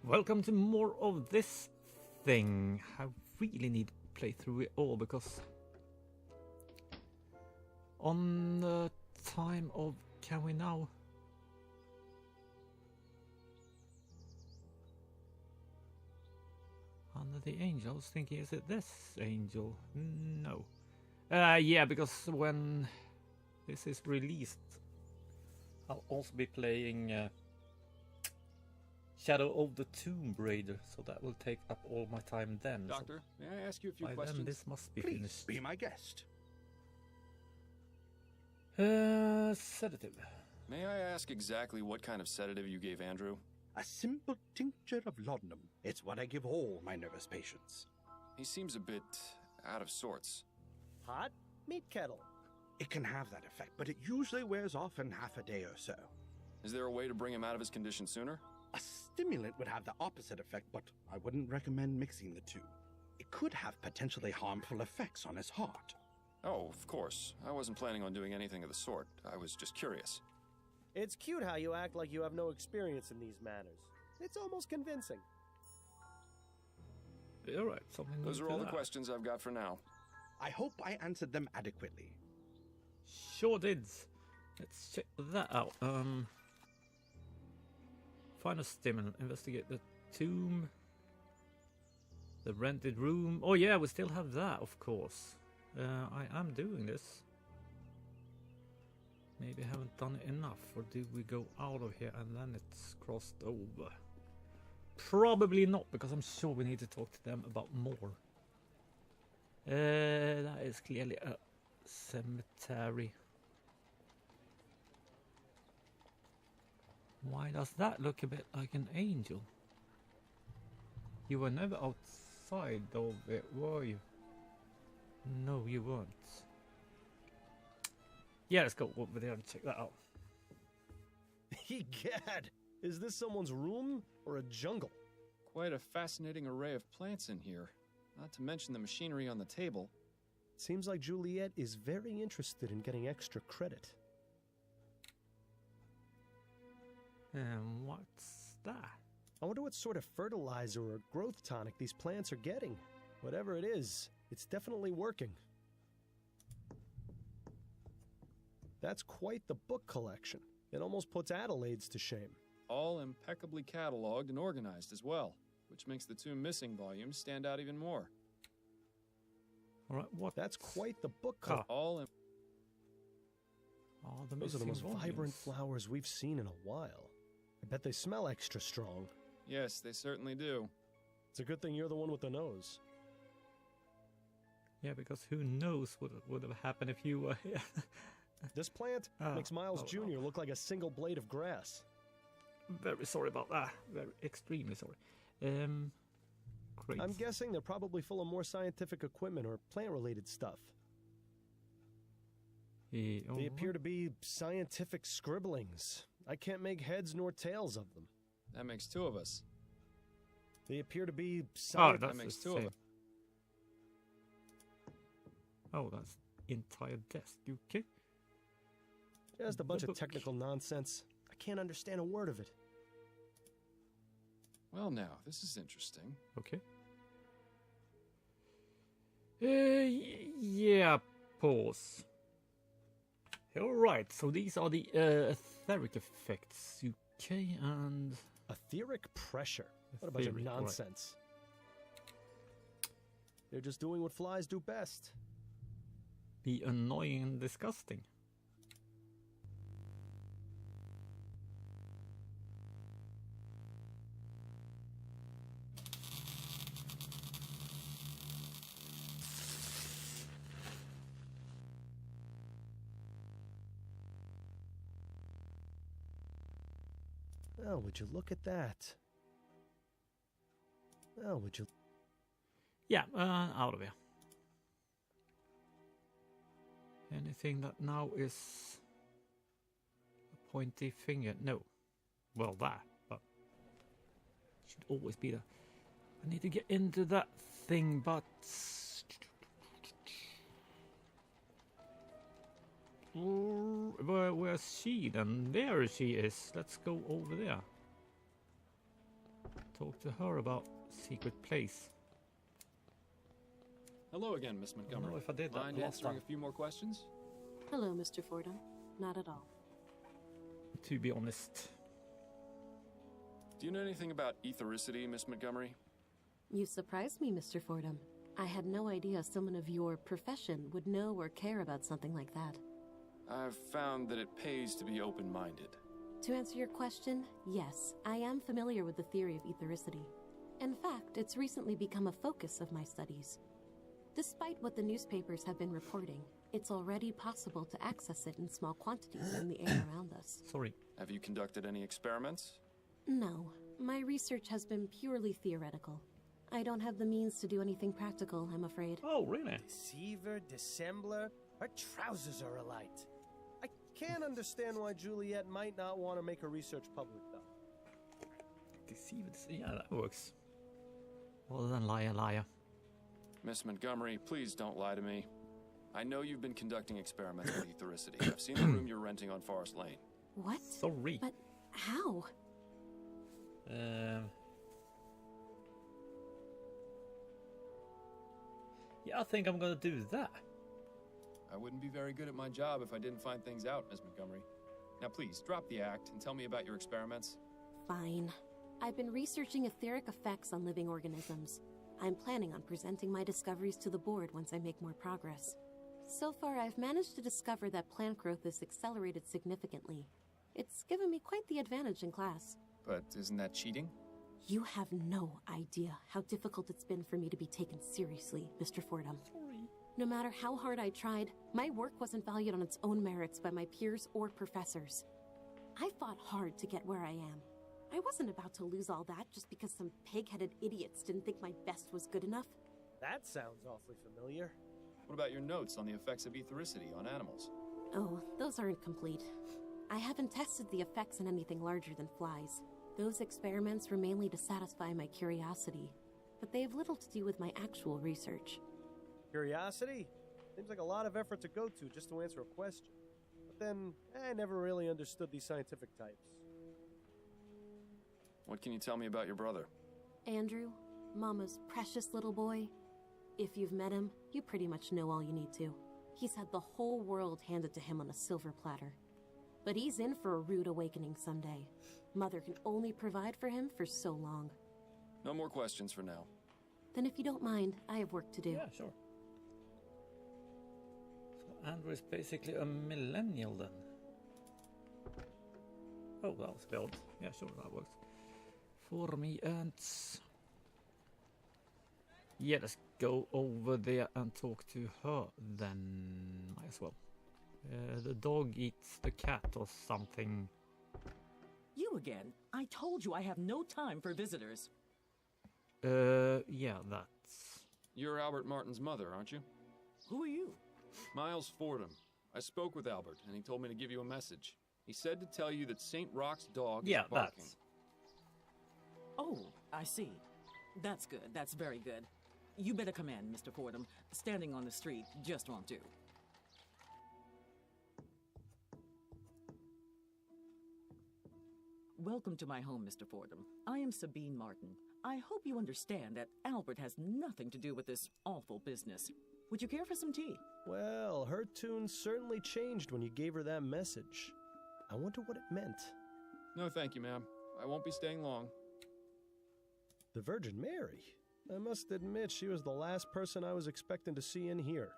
Welcome to more of this thing. I really need to play through it all because on the time of can we now under the angel? I was thinking, is it this angel? No. Yeah, because when this is released, I'll also be playing Shadow of the Tomb Raider, so that will take up all my time then. Doctor, may I ask you a few by questions? then this must be Please finished. be my guest. Sedative. May I ask exactly what kind of sedative you gave Andrew? A simple tincture of laudanum. It's what I give all my nervous patients. He seems a bit out of sorts. Hot meat kettle. It can have that effect, but it usually wears off in half a day or so. Is there a way to bring him out of his condition sooner? A stimulant would have the opposite effect, but I wouldn't recommend mixing the two. It could have potentially harmful effects on his heart. Oh, of course. I wasn't planning on doing anything of the sort. I was just curious. It's cute how you act like you have no experience in these matters. It's almost convincing. Alright, something Those new are to all the that. questions I've got for now. I hope I answered them adequately. Sure did. Let's check that out. Find a stimulant, investigate the tomb, the rented room. Oh yeah, we still have that, of course. I am doing this. Maybe I haven't done it enough, or do we go out of here and then it's crossed over? Probably not, because I'm sure we need to talk to them about more. That is clearly a cemetery. Why does that look a bit like an angel? You were never outside of it, were you? No, you weren't. Yeah, let's go over there and check that out. Egad! Is this someone's room or a jungle? Quite a fascinating array of plants in here. Not to mention the machinery on the table. Seems like Juliet is very interested in getting extra credit. What's that? I wonder what sort of fertilizer or growth tonic these plants are getting. Whatever it is, it's definitely working. That's quite the book collection. It almost puts Adelaide's to shame. All impeccably cataloged and organized as well, which makes the two missing volumes stand out even more. Alright, what? That's quite the book Ah. collection. All in Oh, the Those are the most missing vibrant volumes. flowers we've seen in a while. I bet they smell extra strong. Yes, they certainly do. It's a good thing you're the one with the nose. Yeah, because who knows what would have happened if you were here. This plant makes Miles Jr. look like a single blade of grass. Very sorry about that. Very extremely sorry. Great. I'm guessing they're probably full of more scientific equipment or plant-related stuff. They appear to be scientific scribblings. I can't make heads nor tails of them. That makes two of us. They appear to be Oh, scientific. that's makes the two of same. us. Oh, that's entire desk. Okay. Just a bunch The of book. technical nonsense. I can't understand a word of it. Well now, this is interesting. Okay. Yeah, pause. Alright, so these are the etheric effects. Okay, and Etheric pressure. What a bunch of Etheric, right. nonsense. They're just doing what flies do best. be annoying and disgusting. Oh, would you look at that? Oh, would you... Yeah, out of here. Anything that now is a pointy finger? No. Well, that, but should always be there. I need to get into that thing, but where's she then? There she is. Let's go over there. talk to her about secret place. Hello again, Miss I don't Montgomery. know if I did that Mind last answering time. a few more questions? Hello, Mr. Fordham. Not at all. To be honest. Do you know anything about ethericity, Miss Montgomery? You surprised me, Mr. Fordham. I had no idea someone of your profession would know or care about something like that. I've found that it pays to be open-minded. To answer your question, yes, I am familiar with the theory of ethericity. In fact, it's recently become a focus of my studies. Despite what the newspapers have been reporting, it's already possible to access it in small quantities in the air around us. Sorry. Have you conducted any experiments? No, my research has been purely theoretical. I don't have the means to do anything practical, I'm afraid. Oh, really? Deceiver, dissembler, her trousers are alight. I can't understand why Juliet might not want to make her research public, though. Deceiver. Yeah, that works. Well then, liar, liar. Miss Montgomery, please don't lie to me. I know you've been conducting experiments with ethericity. I've seen the room you're renting on Forest Lane. What? Sorry. But how? Yeah, I think I'm gonna do that. I wouldn't be very good at my job if I didn't find things out, Miss Montgomery. Now please, drop the act and tell me about your experiments. Fine. I've been researching etheric effects on living organisms. I'm planning on presenting my discoveries to the board once I make more progress. So far, I've managed to discover that plant growth is accelerated significantly. It's given me quite the advantage in class. But isn't that cheating? You have no idea how difficult it's been for me to be taken seriously, Mr. Fordham. Sorry. No matter how hard I tried, my work wasn't valued on its own merits by my peers or professors. I fought hard to get where I am. I wasn't about to lose all that just because some pig-headed idiots didn't think my best was good enough. That sounds awfully familiar. What about your notes on the effects of ethericity on animals? Oh, those aren't complete. I haven't tested the effects on anything larger than flies. Those experiments were mainly to satisfy my curiosity, but they have little to do with my actual research. Curiosity? Seems like a lot of effort to go to just to answer a question. But then, I never really understood these scientific types. What can you tell me about your brother? Andrew, Mama's precious little boy. If you've met him, you pretty much know all you need to. He's had the whole world handed to him on a silver platter. But he's in for a rude awakening someday. Mother can only provide for him for so long. No more questions for now. Then if you don't mind, I have work to do. Yeah, sure. So Andrew is basically a millennial then. Oh, that was built. Yeah, sure, that works. For me and... Yeah, let's go over there and talk to her then. Might as well. The dog eats the cat or something. You again? I told you I have no time for visitors. Yeah, that's... You're Albert Martin's mother, aren't you? Who are you? Miles Fordham. I spoke with Albert, and he told me to give you a message. He said to tell you that St. Rock's dog is barking. That's... Oh, I see. That's good. That's very good. You better come in, Mr. Fordham. Standing on the street just won't do. Welcome to my home, Mr. Fordham. I am Sabine Martin. I hope you understand that Albert has nothing to do with this awful business. Would you care for some tea? Well, her tune certainly changed when you gave her that message. I wonder what it meant. No, thank you, ma'am. I won't be staying long. The Virgin Mary? I must admit she was the last person I was expecting to see in here.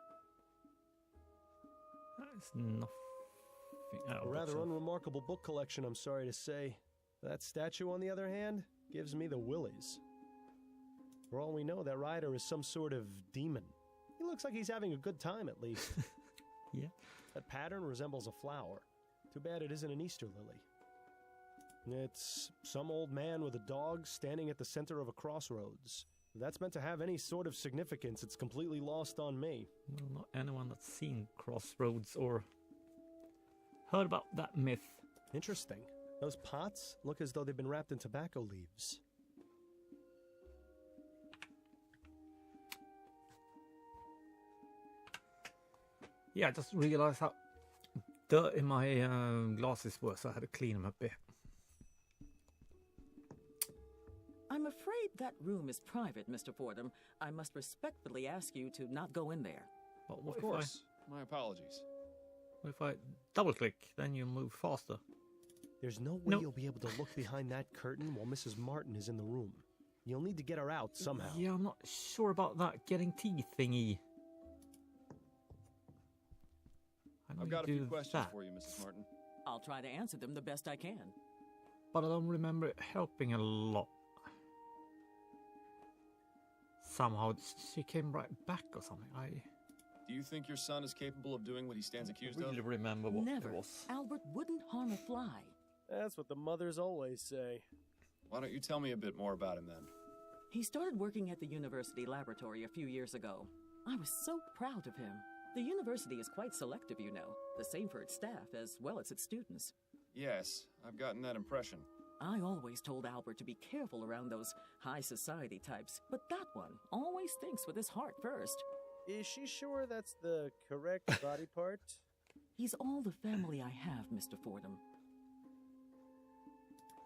That's nothing... A rather unremarkable book collection, I'm sorry to say. That statue, on the other hand, gives me the willies. For all we know, that rider is some sort of demon. He looks like he's having a good time, at least. Yeah. That pattern resembles a flower. Too bad it isn't an Easter lily. It's some old man with a dog standing at the center of a crossroads. If that's meant to have any sort of significance, it's completely lost on me. Well, not anyone that's seen Crossroads or heard about that myth. Interesting. Those pots look as though they've been wrapped in tobacco leaves. Yeah, I just realized how dirty my glasses were, so I had to clean them a bit. I'm I'm afraid that room is private, Mr. Fordham. I must respectfully ask you to not go in there. But what Of course. My apologies. If I double click, then you move faster. There's no way No. you'll be able to look behind that curtain while Mrs. Martin is in the room. You'll need to get her out somehow. Yeah, I'm not sure about that getting teeth thingy. I know I've you got a few do questions that, for you, Mrs. Martin. I'll try to answer them the best I can. but I don't remember it helping a lot. Somehow she came right back or something. I Do you think your son is capable of doing what he stands accused really of? remember what Never. it was. Albert wouldn't harm a fly. That's what the mothers always say. Why don't you tell me a bit more about him then? He started working at the university laboratory a few years ago. I was so proud of him. The university is quite selective, you know. The same for its staff as well as its students. Yes, I've gotten that impression. I always told Albert to be careful around those high society types, but that one always thinks with his heart first. Is she sure that's the correct body part? He's all the family I have, Mr. Fordham.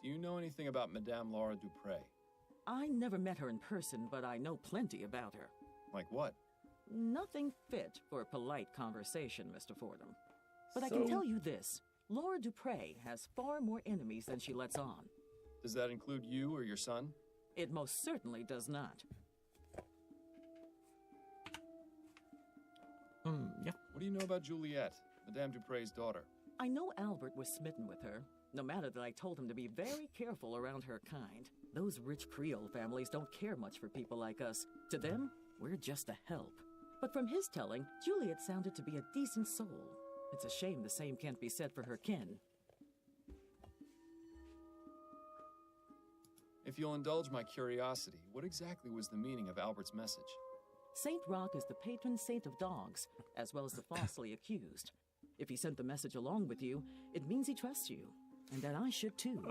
Do you know anything about Madame Laura Dupre? I never met her in person, but I know plenty about her. Like what? Nothing fit for polite conversation, Mr. Fordham. But I can tell you this. Laura Dupre has far more enemies than she lets on. Does that include you or your son? It most certainly does not. Yeah. What do you know about Juliet, Madame Dupre's daughter? I know Albert was smitten with her, no matter that I told him to be very careful around her kind. Those rich Creole families don't care much for people like us. To them, we're just a help. But from his telling, Juliet sounded to be a decent soul. It's a shame the same can't be said for her kin. If you'll indulge my curiosity, what exactly was the meaning of Albert's message? Saint Roch is the patron saint of dogs, as well as the falsely accused. If he sent the message along with you, it means he trusts you, and that I should too.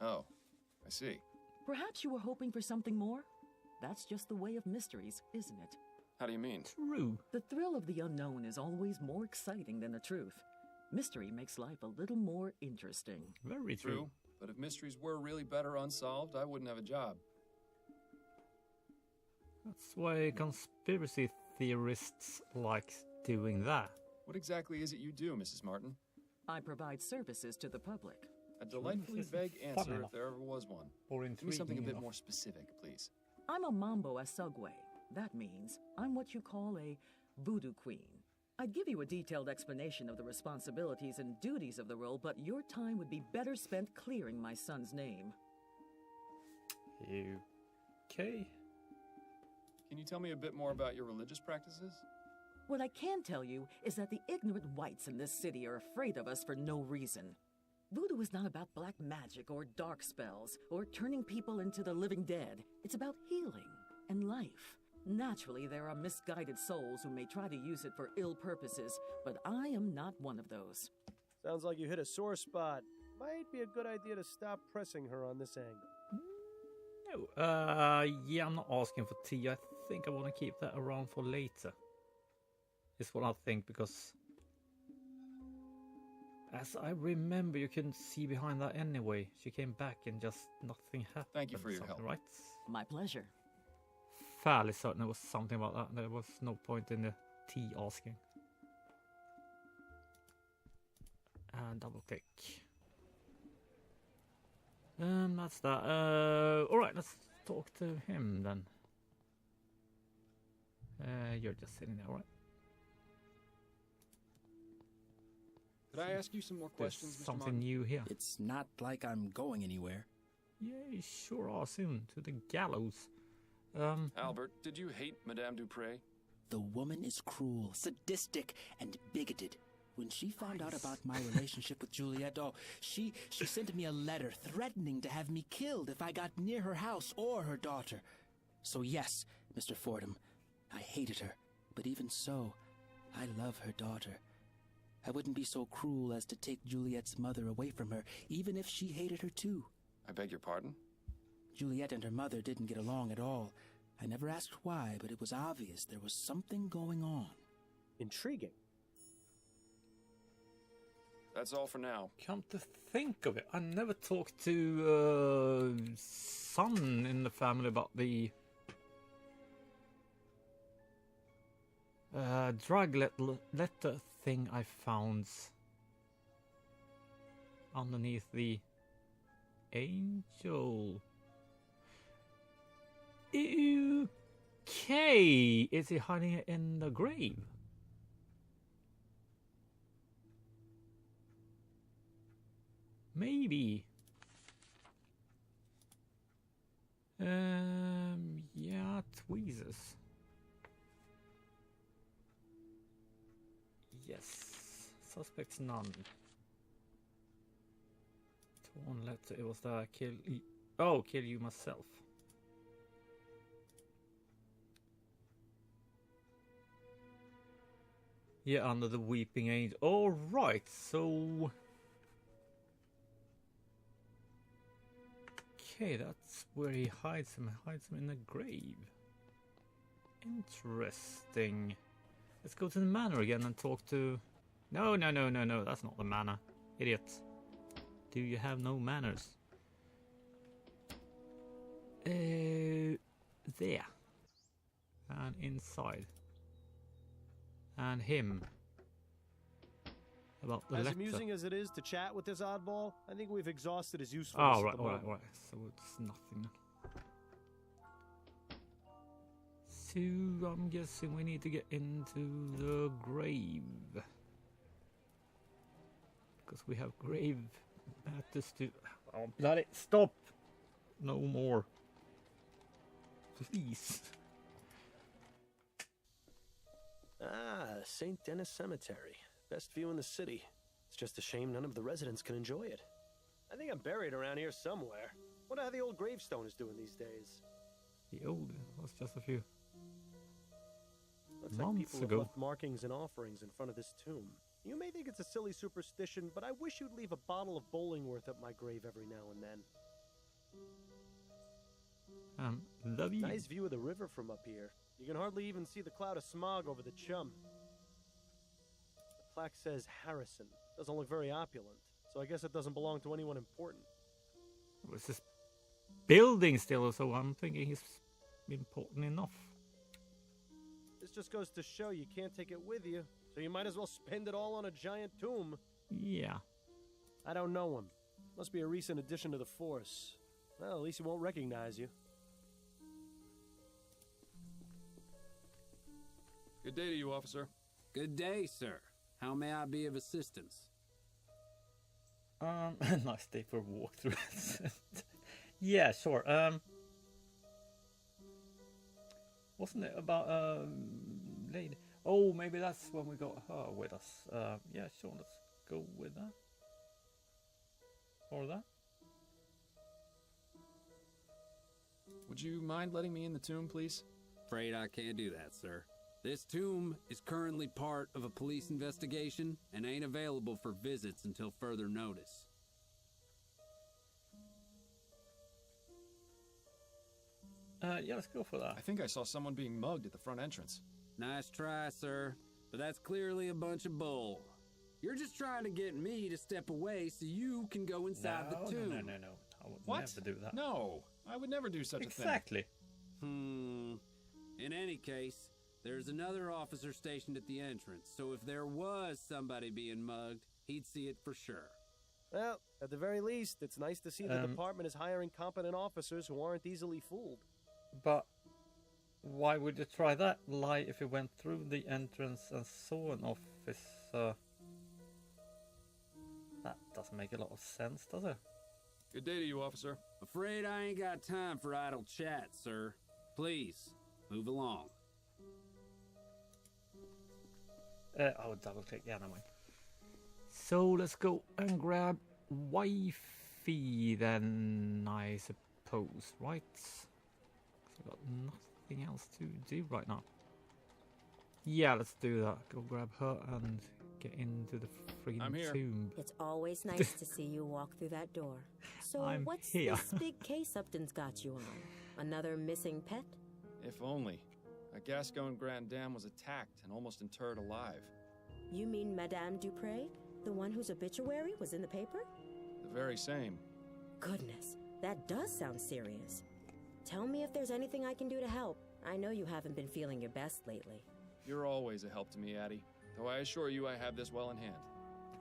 Oh, I see. Perhaps you were hoping for something more? That's just the way of mysteries, isn't it? How do you mean? True. The thrill of the unknown is always more exciting than the truth. Mystery makes life a little more interesting. Very true. But if mysteries were really better unsolved, I wouldn't have a job. That's why conspiracy theorists like doing that. What exactly is it you do, Mrs. Martin? I provide services to the public. A delightfully This is vague fun answer enough. if there ever was one. Or Give me something a intriguing bit enough. more specific, please. I'm a mambo asugwe. That means I'm what you call a voodoo queen. I'd give you a detailed explanation of the responsibilities and duties of the role, but your time would be better spent clearing my son's name. Okay. Can you tell me a bit more about your religious practices? What I can tell you is that the ignorant whites in this city are afraid of us for no reason. Voodoo is not about black magic or dark spells or turning people into the living dead. It's about healing and life. Naturally, there are misguided souls who may try to use it for ill purposes, but I am not one of those. Sounds like you hit a sore spot. Might be a good idea to stop pressing her on this angle. No. Yeah, I'm not asking for tea. I think I want to keep that around for later. Is what I think, because as I remember, you couldn't see behind that anyway. She came back and just nothing happened. Thank you for your something, help. Right? My pleasure. Fairly certain there was something about that. There was no point in the tea asking. And double click. That's that. Alright, let's talk to him then. You're just sitting there, right? Could I ask you some more There's questions, Mr. something Martin? new here. It's not like I'm going anywhere. Yeah, you sure are soon. To the gallows. Albert, did you hate Madame Dupre? The woman is cruel, sadistic, and bigoted. When she found out about my relationship with Juliet, she sent me a letter threatening to have me killed if I got near her house or her daughter. So yes, Mr. Fordham, I hated her. But even so, I love her daughter. I wouldn't be so cruel as to take Juliet's mother away from her, even if she hated her too. I beg your pardon? Juliet and her mother didn't get along at all. I never asked why, but it was obvious there was something going on. Intriguing. That's all for now. Come to think of it, I never talked to son in the family about the drug letter thing I found underneath the angel. Okay, is he hiding it in the grave? Maybe. Yeah, tweezers. Yes. Suspects none. Torn letter. It was the kill. Oh, kill you myself. Yeah, under the weeping angel. All right, so. Okay, that's where he hides him. He hides him in a grave. Interesting. Let's go to the manor again and talk to... No, that's not the manor. Idiot. Do you have no manners? There. And inside. And him. About the As letter. amusing as it is to chat with this oddball, I think we've exhausted his usefulness. Oh, right. So it's nothing. So I'm guessing we need to get into the grave. Because we have grave matters to... Oh, bloody... Stop! No more. Please. Ah, St. Denis Cemetery. Best view in the city. It's just a shame none of the residents can enjoy it. I think I'm buried around here somewhere. Wonder how the old gravestone is doing these days. The old was just a few Looks like months people ago. have left markings and offerings in front of this tomb. You may think it's a silly superstition, but I wish you'd leave a bottle of Bollingworth at my grave every now and then. Love you. Nice view of the river from up here. You can hardly even see the cloud of smog over the chum. The plaque says Harrison. Doesn't look very opulent, so I guess it doesn't belong to anyone important. It's this building still, so I'm thinking he's important enough. This just goes to show you can't take it with you, so you might as well spend it all on a giant tomb. Yeah. I don't know him. Must be a recent addition to the force. Well, at least he won't recognize you. Good day to you, officer. Good day, sir. How may I be of assistance? Nice day for a walkthrough. Yeah, sure. Wasn't it about lady? Oh, maybe that's when we got her with us. Yeah, sure. Let's go with that. Or that. Would you mind letting me in the tomb, please? Afraid I can't do that, sir. This tomb is currently part of a police investigation and ain't available for visits until further notice. Yeah, let's go for that. I think I saw someone being mugged at the front entrance. Nice try, sir, but that's clearly a bunch of bull. You're just trying to get me to step away so you can go inside the tomb. No. I would What? never do that. No, I would never do such a thing. Exactly. In any case, there's another officer stationed at the entrance, so if there was somebody being mugged, he'd see it for sure. Well, at the very least, it's nice to see the department is hiring competent officers who aren't easily fooled. But why would you try that lie if you went through the entrance and saw an officer? That doesn't make a lot of sense, does it? Good day to you, officer. Afraid I ain't got time for idle chat, sir. Please, move along. I'll double click, yeah, anyway. So let's go and grab wifey then, I suppose, right? I've got nothing else to do right now. Yeah, let's do that. Go grab her and get into the freaking tomb. It's always nice to see you walk through that door. So what's this big case Upton's got you on? Another missing pet? If only. A Gascon Grand Dame was attacked and almost interred alive. You mean Madame Dupre? The one whose obituary was in the paper? The very same. Goodness, that does sound serious. Tell me if there's anything I can do to help. I know you haven't been feeling your best lately. You're always a help to me, Addie. Though I assure you I have this well in hand.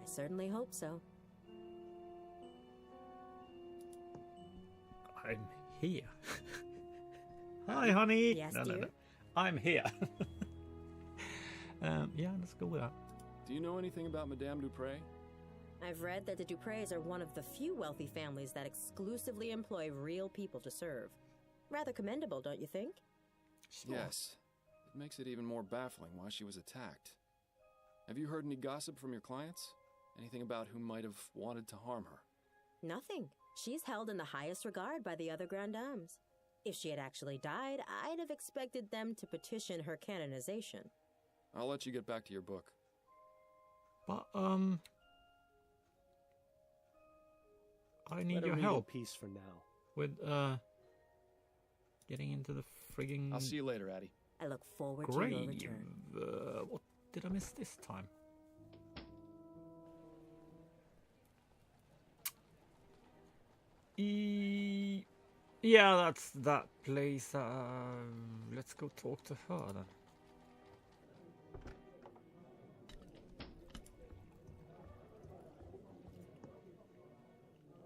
I certainly hope so. I'm here. Hi, honey. Yes, no, dear? no. I'm here. Yeah, let's go with that. Do you know anything about Madame Dupre? I've read that the Dupreys are one of the few wealthy families that exclusively employ real people to serve. Rather commendable, don't you think? Sure. Yes. It makes it even more baffling why she was attacked. Have you heard any gossip from your clients? Anything about who might have wanted to harm her? Nothing. She's held in the highest regard by the other Grand Dames. If she had actually died, I'd have expected them to petition her canonization. I'll let you get back to your book. But, I need your help. Peace for now. With, getting into the frigging... I'll see you later, Addie. I look forward to your return. What did I miss this time? Yeah, that's that place. Let's go talk to her then.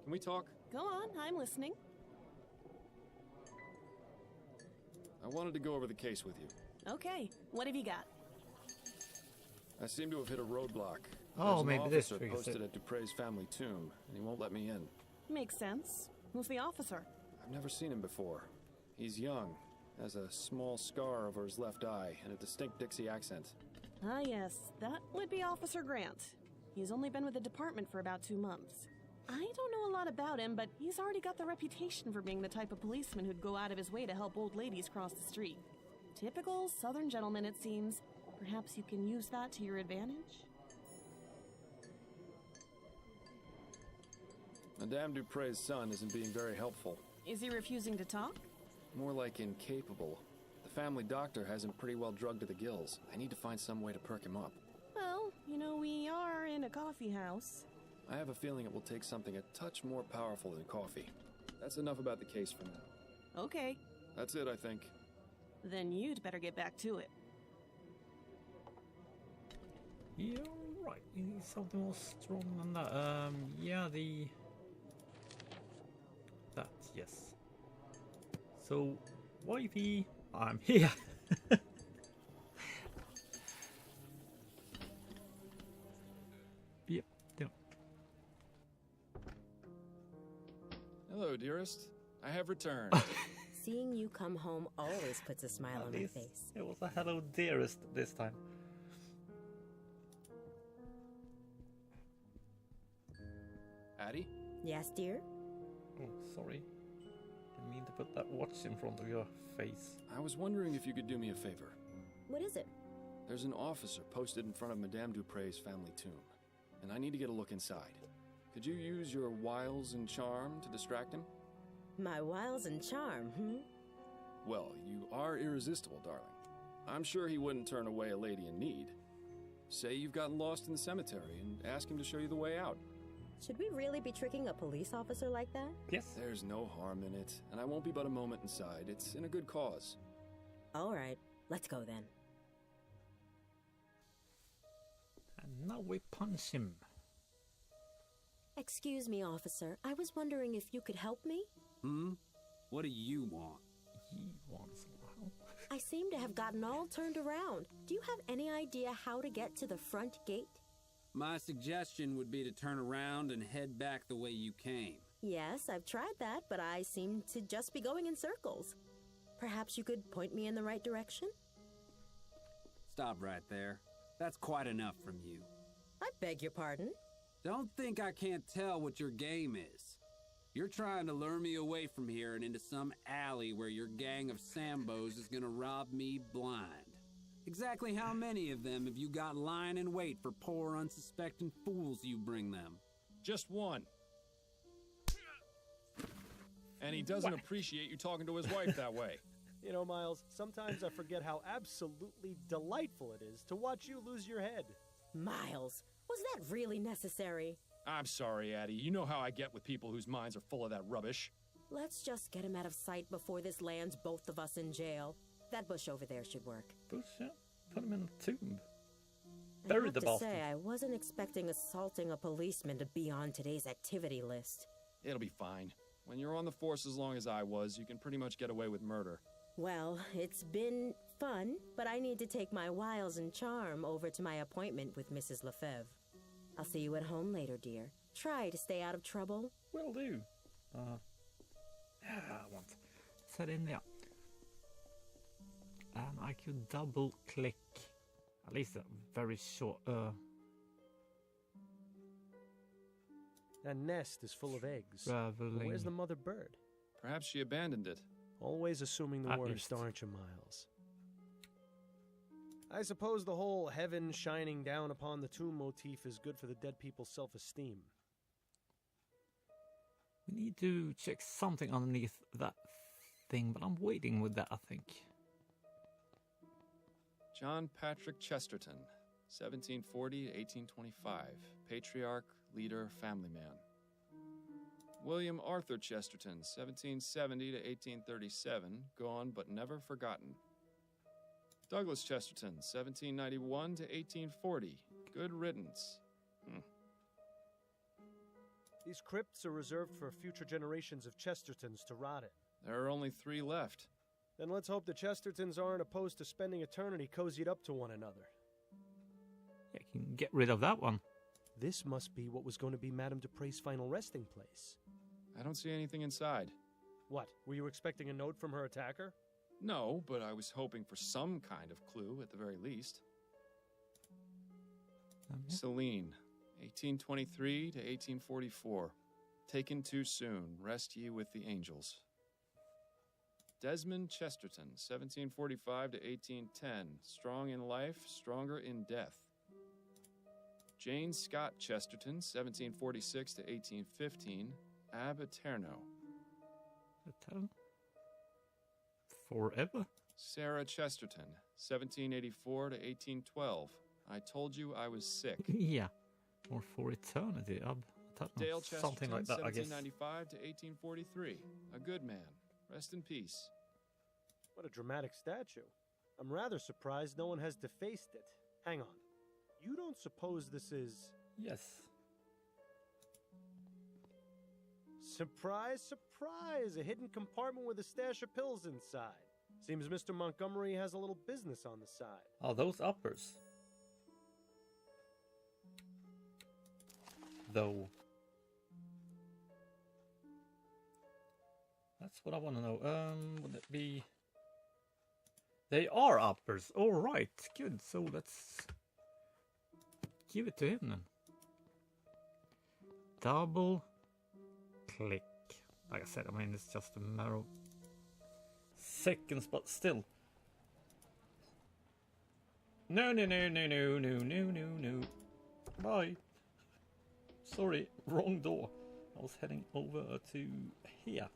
Can we talk? Go on, I'm listening. I wanted to go over the case with you. Okay, what have you got? I seem to have hit a roadblock. Oh, There's maybe an this officer triggers posted it. at Dupre's family tomb, and he won't let me in. Makes sense. Who's the officer? I've never seen him before. He's young, has a small scar over his left eye, and a distinct Dixie accent. Ah, yes, that would be Officer Grant. He's only been with the department for about 2 months. I don't know a lot about him, but he's already got the reputation for being the type of policeman who'd go out of his way to help old ladies cross the street. Typical Southern gentleman, it seems. Perhaps you can use that to your advantage? Madame Dupre's son isn't being very helpful. Is he refusing to talk? More like incapable. The family doctor has him pretty well drugged to the gills. I need to find some way to perk him up. Well, you know, we are in a coffee house. I have a feeling it will take something a touch more powerful than coffee. That's enough about the case for now. Okay. That's it, I think. Then you'd better get back to it. Yeah, right. You need something more strong than that. Yeah, that, yes. So, wifey, I'm here. Yep, yeah. Hello, dearest. I have returned. Seeing you come home always puts a smile on my face. It was a hello, dearest, this time. Addie? Yes, dear? Oh, sorry. Didn't mean to put that watch in front of your face. I was wondering if you could do me a favor. What is it? There's an officer posted in front of Madame Dupre's family tomb, and I need to get a look inside. Could you use your wiles and charm to distract him? My wiles and charm, Well, you are irresistible, darling. I'm sure he wouldn't turn away a lady in need. Say you've gotten lost in the cemetery and ask him to show you the way out. Should we really be tricking a police officer like that? Yes. There's no harm in it, and I won't be but a moment inside. It's in a good cause. All right, let's go then. And now we punch him. Excuse me, officer. I was wondering if you could help me? What do you want? He wants help. I seem to have gotten all turned around. Do you have any idea how to get to the front gate? My suggestion would be to turn around and head back the way you came. Yes, I've tried that, but I seem to just be going in circles. Perhaps you could point me in the right direction? Stop right there. That's quite enough from you. I beg your pardon? Don't think I can't tell what your game is. You're trying to lure me away from here and into some alley where your gang of Sambos is gonna rob me blind. Exactly how many of them have you got lying in wait for poor, unsuspecting fools you bring them? Just one. And he doesn't appreciate you talking to his wife that way. You know, Miles, sometimes I forget how absolutely delightful it is to watch you lose your head. Miles, was that really necessary? I'm sorry, Addie. You know how I get with people whose minds are full of that rubbish. Let's just get him out of sight before this lands both of us in jail. That bush over there should work. Bush, yeah. Put him in a tomb. I Bury have the to bastard. say, I wasn't expecting assaulting a policeman to be on today's activity list. It'll be fine. When you're on the force as long as I was, you can pretty much get away with murder. Well, it's been fun, but I need to take my wiles and charm over to my appointment with Mrs. Lefebvre. I'll see you at home later, dear. Try to stay out of trouble. Will do. I want to set in there. And I could double click. At least a very short. That nest is full of eggs. But Traveling. where's the mother bird? Perhaps she abandoned it. Always assuming the At worst, least. aren't you, Miles? I suppose the whole heaven shining down upon the tomb motif is good for the dead people's self-esteem. We need to check something underneath that thing, but I'm waiting with that, I think. John Patrick Chesterton, 1740 to 1825. Patriarch, leader, family man. William Arthur Chesterton, 1770 to 1837. Gone but never forgotten. Douglas Chesterton, 1791 to 1840. Good riddance. These crypts are reserved for future generations of Chestertons to rot in. There are only 3 left. Then let's hope the Chestertons aren't opposed to spending eternity cozied up to one another. Yeah, you can get rid of that one. This must be what was going to be Madame Dupre's final resting place. I don't see anything inside. What, were you expecting a note from her attacker? No, but I was hoping for some kind of clue at the very least. Celine, 1823 to 1844. Taken too soon. Rest ye with the angels. Desmond Chesterton, 1745 to 1810. Strong in life, stronger in death. Jane Scott Chesterton, 1746 to 1815. Ab Eterno. Forever? Sarah Chesterton, 1784 to 1812. I told you I was sick. Yeah. Or for eternity. Dale Something Chesterton, like that, I guess. 1795 to 1843. A good man. Rest in peace. What a dramatic statue. I'm rather surprised no one has defaced it. Hang on. You don't suppose this is... Yes. Surprise, surprise! A hidden compartment with a stash of pills inside. Seems Mr. Montgomery has a little business on the side. Are those uppers? Though. That's what I want to know. Would it be... They are uppers. All right, good. So let's give it to him then. Double click. Like I said, I mean, it's just a matter of seconds, but still. No. Bye. Sorry, wrong door. I was heading over to here.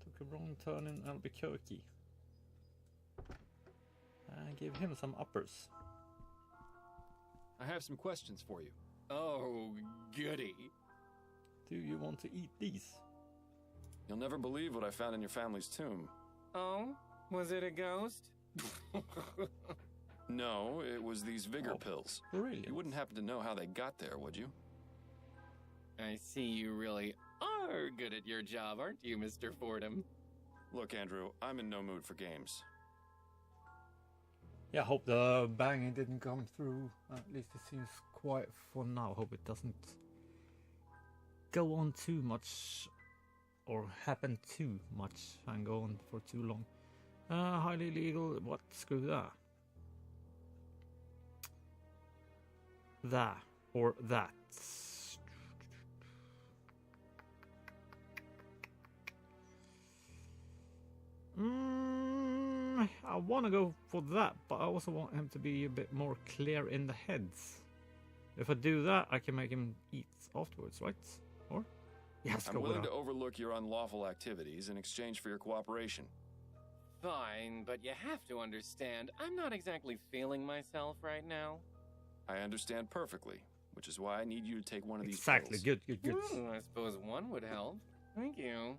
Took a wrong turn in Albuquerque. I gave him some uppers. I have some questions for you. Oh, goody. Do you want to eat these? You'll never believe what I found in your family's tomb. Oh? Was it a ghost? No, it was these vigor pills. Brilliant. You wouldn't happen to know how they got there, would you? I see you really are good at your job, aren't you, Mr. Fordham? Look, Andrew, I'm in no mood for games. Yeah, I hope the banging didn't come through. At least it seems quiet for now. Hope it doesn't go on too much or happen too much and go on for too long. Highly illegal. What? Screw that. That or that. I want to go for that, but I also want him to be a bit more clear in the heads. If I do that, I can make him eat afterwards, right? Or? Yeah, let's go I'm with willing that. to overlook your unlawful activities in exchange for your cooperation. Fine, but you have to understand, I'm not exactly feeling myself right now. I understand perfectly. which is why I need you to take one of these Exactly. pills. Good. I suppose one would help. Thank you.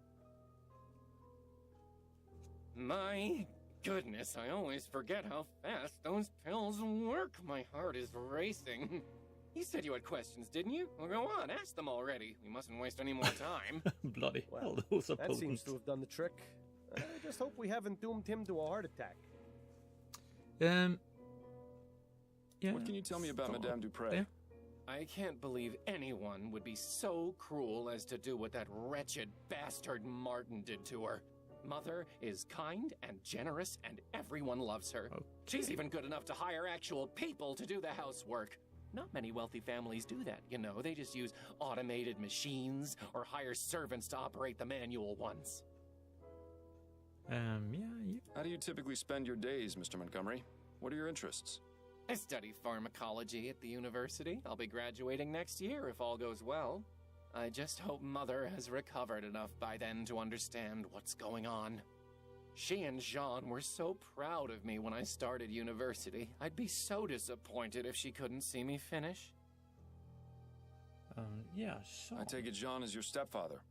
My goodness, I always forget how fast those pills work. My heart is racing. You said you had questions, didn't you? Well, go on, ask them already. We mustn't waste any more time. Bloody Well, hell, those are that potent. seems to have done the trick. I just hope we haven't doomed him to a heart attack. Yeah. What can you tell me about stop Madame Dupre? there. I can't believe anyone would be so cruel as to do what that wretched bastard Martin did to her. Mother is kind and generous, and everyone loves her. Okay. She's even good enough to hire actual people to do the housework. Not many wealthy families do that, you know. They just use automated machines or hire servants to operate the manual ones. Yeah. How do you typically spend your days, Mr. Montgomery? What are your interests? I study pharmacology at the university. I'll be graduating next year if all goes well. I just hope Mother has recovered enough by then to understand what's going on. She and Jean were so proud of me when I started university. I'd be so disappointed if she couldn't see me finish. Yeah, sure. I take it Jean is your stepfather.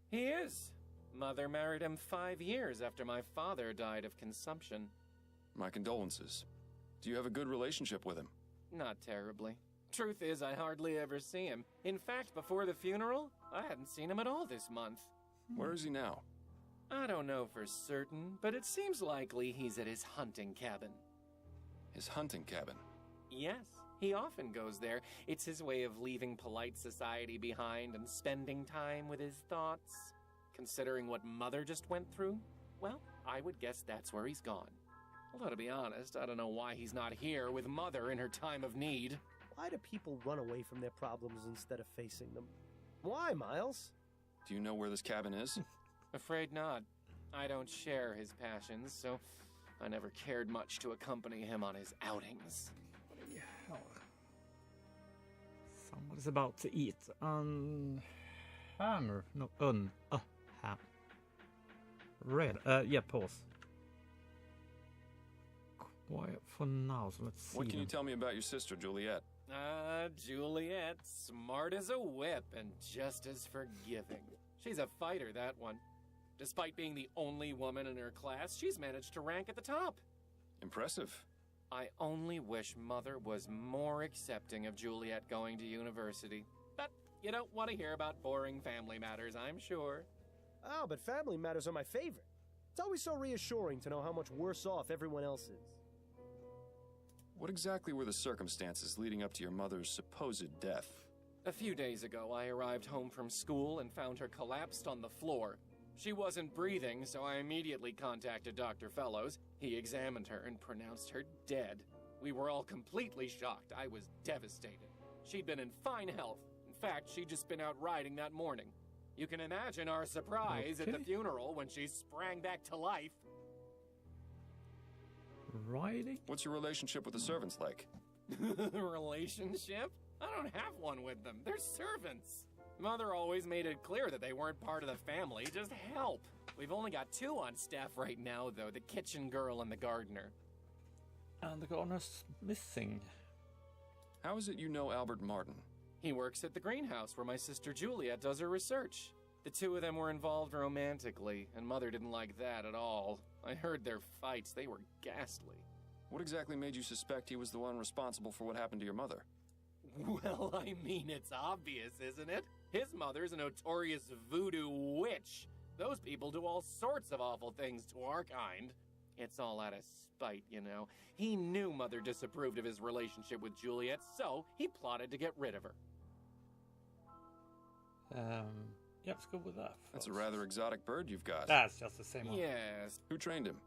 He is. Mother married him 5 years after my father died of consumption. My condolences. Do you have a good relationship with him? Not terribly. Truth is, I hardly ever see him. In fact, before the funeral, I hadn't seen him at all this month. Where is he now? I don't know for certain, but it seems likely he's at his hunting cabin. His hunting cabin? Yes, he often goes there. It's his way of leaving polite society behind and spending time with his thoughts. Considering what Mother just went through, well, I would guess that's where he's gone. Although, to be honest, I don't know why he's not here with Mother in her time of need. Why do people run away from their problems instead of facing them? Why, Miles? Do you know where this cabin is? Afraid not. I don't share his passions, so I never cared much to accompany him on his outings. Bloody hell. Somebody's about to eat hammer. No, ham. Red. Yeah, pause. Quiet for now, so let's see. What can you then. tell me about your sister, Juliet? Juliet, smart as a whip and just as forgiving. She's a fighter, that one. Despite being the only woman in her class, she's managed to rank at the top. Impressive. I only wish Mother was more accepting of Juliet going to university. But you don't want to hear about boring family matters, I'm sure. Oh, but family matters are my favorite. It's always so reassuring to know how much worse off everyone else is. What exactly were the circumstances leading up to your mother's supposed death? A few days ago, I arrived home from school and found her collapsed on the floor. She wasn't breathing, so I immediately contacted Dr. Fellows. He examined her and pronounced her dead. We were all completely shocked. I was devastated. She'd been in fine health. In fact, she'd just been out riding that morning. You can imagine our surprise at the funeral when she sprang back to life. Riding? What's your relationship with the servants like? Relationship? I don't have one with them. They're servants. Mother always made it clear that they weren't part of the family, just help. We've only got 2 on staff right now, though, the kitchen girl and the gardener. And the gardener's missing. How is it you know Albert Martin? He works at the greenhouse where my sister Juliet does her research. The 2 of them were involved romantically, and Mother didn't like that at all. I heard their fights. They were ghastly. What exactly made you suspect he was the one responsible for what happened to your mother? Well, I mean, it's obvious, isn't it? His mother's a notorious voodoo witch. Those people do all sorts of awful things to our kind. It's all out of spite, you know. He knew Mother disapproved of his relationship with Juliet, so he plotted to get rid of her. Yeah, let's go with that. That's a rather exotic bird you've got. That's just the same one. Yes. Who trained him?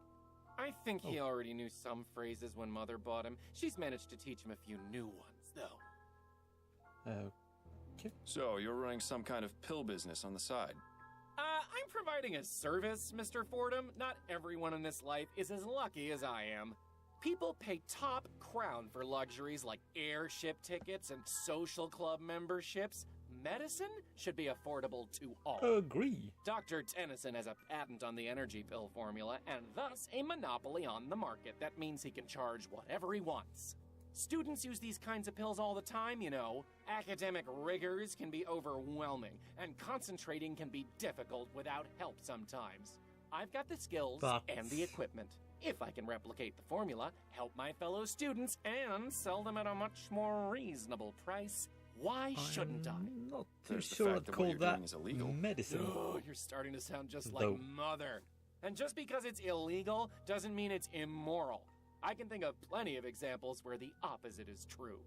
I think he already knew some phrases when Mother bought him. She's managed to teach him a few new ones, though. Okay. So, you're running some kind of pill business on the side. I'm providing a service, Mr. Fordham. Not everyone in this life is as lucky as I am. People pay top crown for luxuries like airship tickets and social club memberships. Medicine should be affordable to all. Agree. Dr. Tennyson has a patent on the energy pill formula and thus a monopoly on the market. That means he can charge whatever he wants. Students use these kinds of pills all the time, you know. Academic rigors can be overwhelming, and concentrating can be difficult without help sometimes. I've got the skills and the equipment. If I can replicate the formula, help my fellow students, and sell them at a much more reasonable price, why shouldn't I? I'm not too There's the sure fact I'd that what call you're that doing is illegal. medicine. Oh, you're starting to sound just Though. like Mother. And just because it's illegal doesn't mean it's immoral. I can think of plenty of examples where the opposite is true.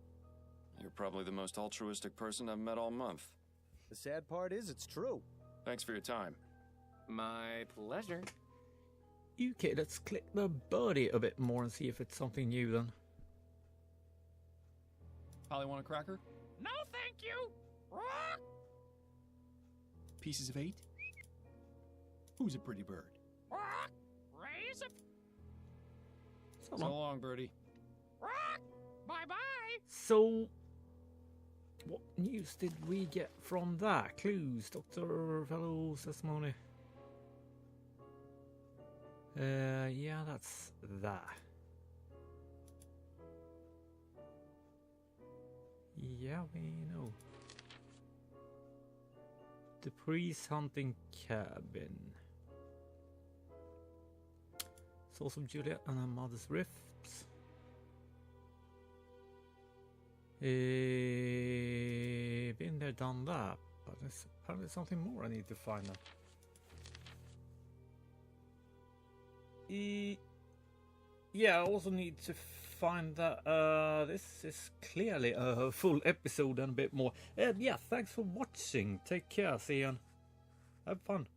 You're probably the most altruistic person I've met all month. The sad part is it's true. Thanks for your time. My pleasure. Okay, let's click the birdie a bit more and see if it's something new then. Polly want a cracker? No, thank you. Rock. Pieces of 8? Who's a pretty bird? Rock. Raise it. So long, Birdie. Rock. Bye-bye. So, what news did we get from that? Clues, Dr. Fellow's testimony. Yeah, that's that. Yeah, we know. The priest hunting cabin. Source of Juliet and her mother's rifts. Been there, done that, but there's apparently something more I need to find out. Yeah, I also need to find that this is clearly a full episode and a bit more. Yeah, thanks for watching. Take care, see you. Have fun.